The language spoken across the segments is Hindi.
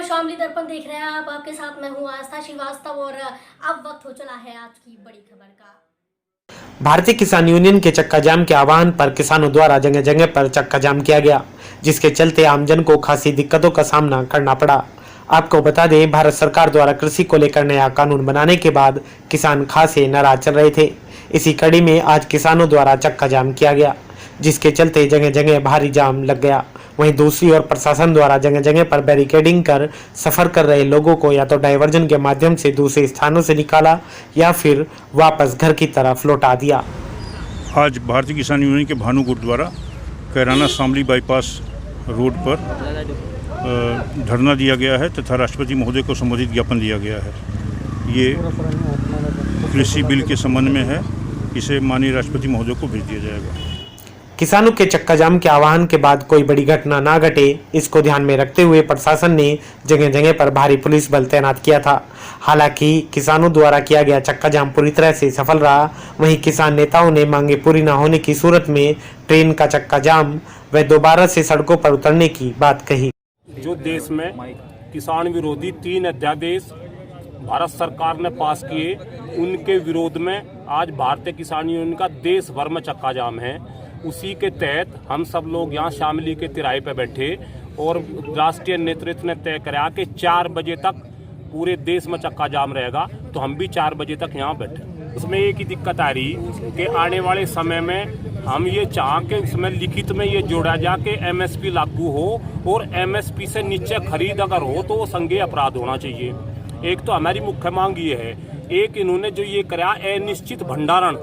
शामली दर्पण देख रहे हैं आप। आपके साथ मैं हूं आस्था श्रीवास्तव और अब वक्त हो चला है आज की बड़ी खबर का। भारतीय किसान यूनियन के चक्का जाम के आह्वान पर किसानों द्वारा जगह जगह पर चक्का जाम किया गया, जिसके चलते आमजन को खासी दिक्कतों का सामना करना पड़ा। आपको बता दें, भारत सरकार द्वारा कृषि को लेकर नया कानून बनाने के बाद किसान खासे नाराज चल रहे थे। इसी कड़ी में आज किसानों द्वारा चक्का जाम किया गया, जिसके चलते जगह जगह भारी जाम लग गया। वहीं दूसरी ओर प्रशासन द्वारा जगह जगह पर बैरिकेडिंग कर सफर कर रहे लोगों को या तो डायवर्जन के माध्यम से दूसरे स्थानों से निकाला या फिर वापस घर की तरफ लौटा दिया। आज भारतीय किसान यूनियन के भानु गुट द्वारा कैराना शामली बाईपास रोड पर धरना दिया गया है तथा राष्ट्रपति महोदय को संबोधित ज्ञापन दिया गया है। ये कृषि बिल के संबंध में है, इसे माननीय राष्ट्रपति महोदय को भेज दिया जाएगा। किसानों के चक्का जाम के आह्वान के बाद कोई बड़ी घटना ना घटे, इसको ध्यान में रखते हुए प्रशासन ने जगह जगह पर भारी पुलिस बल तैनात किया था। हालांकि किसानों द्वारा किया गया चक्का जाम पूरी तरह से सफल रहा। वहीं किसान नेताओं ने मांगे पूरी न होने की सूरत में ट्रेन का चक्का जाम व दोबारा से सड़कों पर उतरने की बात कही। जो देश में किसान विरोधी 3 अध्यादेश भारत सरकार ने पास किए, उनके विरोध में आज भारतीय किसान यूनियन का देश भर में चक्का जाम है। उसी के तहत हम सब लोग यहाँ शामली के तिराहे पे बैठे और राष्ट्रीय नेतृत्व ने तय करा कि 4 बजे तक पूरे देश में चक्का जाम रहेगा, तो हम भी 4 बजे तक यहाँ बैठे। उसमें एक ही दिक्कत आ रही कि आने वाले समय में हम ये चाह के उसमें लिखित में ये जोड़ा जा के MSP लागू हो और MSP से नीचे खरीद अगर हो तो वो संज्ञेय अपराध होना चाहिए। एक तो हमारी मुख्य मांग ये है। एक इन्होंने जो ये करा अनिश्चित भंडारण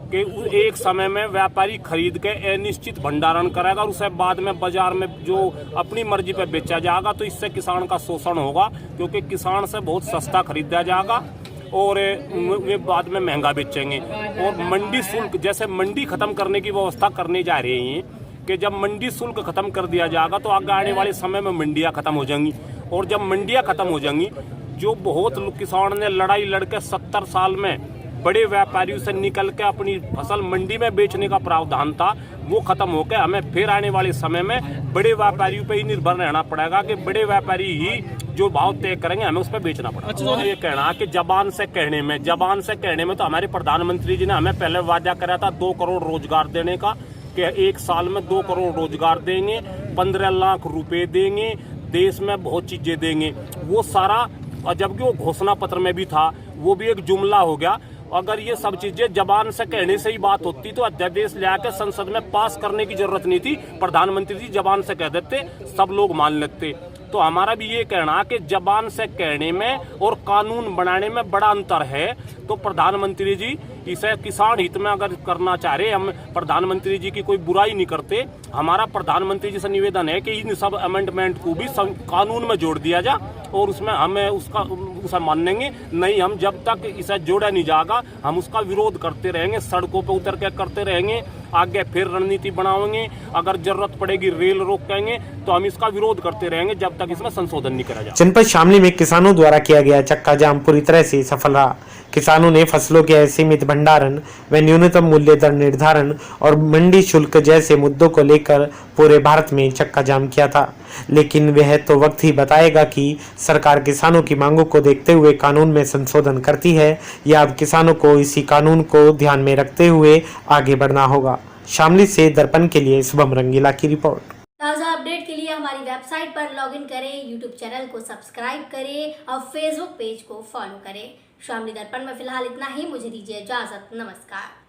कि एक समय में व्यापारी खरीद के अनिश्चित भंडारण करेगा और उसे बाद में बाजार में जो अपनी मर्जी पे बेचा जाएगा, तो इससे किसान का शोषण होगा, क्योंकि किसान से बहुत सस्ता खरीदा जाएगा और वे बाद में महंगा बेचेंगे। और मंडी शुल्क, जैसे मंडी खत्म करने की व्यवस्था करने जा रही हैं कि जब मंडी शुल्क खत्म कर दिया जाएगा तो आगे आने वाले समय में मंडियाँ खत्म हो जाएंगी। और जब मंडियाँ खत्म हो जाएंगी, जो बहुत किसान ने लड़ाई लड़के 70 साल में बड़े व्यापारियों से निकल के अपनी फसल मंडी में बेचने का प्रावधान था, वो खत्म होकर हमें फिर आने वाले समय में बड़े व्यापारियों पे ही निर्भर रहना पड़ेगा कि बड़े व्यापारी ही जो भाव तय करेंगे, हमें उस पर बेचना पड़ेगा। अच्छा, ये कहना कि जबान से कहने में तो हमारे प्रधानमंत्री जी ने हमें पहले वादा करा था 2 करोड़ रोजगार देने का, कि 1 साल में 2 करोड़ रोजगार देंगे, 15 लाख रुपए देंगे, देश में बहुत चीजें देंगे। वो सारा, जबकि वो घोषणा पत्र में भी था, वो भी एक जुमला हो गया। अगर ये सब चीजें जबान से कहने से ही बात होती तो अध्यादेश लाकर संसद में पास करने की जरूरत नहीं थी। प्रधानमंत्री जी जबान से कह देते, सब लोग मान लेते। तो हमारा भी ये कहना कि जबान से कहने में और कानून बनाने में बड़ा अंतर है। तो प्रधानमंत्री जी इसे किसान हित में अगर करना चाह रहे, हम प्रधानमंत्री जी की कोई बुराई नहीं करते। हमारा प्रधानमंत्री जी से निवेदन है कि इन सब अमेंडमेंट को भी कानून में जोड़ दिया जाए और उसमें हमें उसे मानेंगे नहीं। हम जब तक इसे जोड़ा नहीं जाएगा, हम उसका विरोध करते रहेंगे, सड़कों पर उतर के करते रहेंगे। आगे फिर रणनीति बनाएंगे, अगर जरूरत पड़ेगी रेल रोकेंगे, तो हम इसका विरोध करते रहेंगे जब तक इसमें संशोधन नहीं करा जाए। जनपद शामली में किसानों द्वारा किया गया चक्का जाम पूरी तरह से सफल रहा। किसानों ने फसलों के असीमित भंडारण व न्यूनतम मूल्य दर निर्धारण और मंडी शुल्क जैसे मुद्दों को लेकर पूरे भारत में चक्का जाम किया था। लेकिन वह तो वक्त ही बताएगा कि सरकार किसानों की मांगों को देखते हुए कानून में संशोधन करती है या अब किसानों को इसी कानून को ध्यान में रखते हुए आगे बढ़ना होगा। शामली से दर्पण के लिए शुभम रंगीला की रिपोर्ट। ताज़ा अपडेट के लिए हमारी वेबसाइट पर लॉगिन करें, यूट्यूब चैनल को सब्सक्राइब करें और फेसबुक पेज को फॉलो करें। शामली दर्पण में फिलहाल इतना ही। मुझे दीजिए इजाजत। नमस्कार।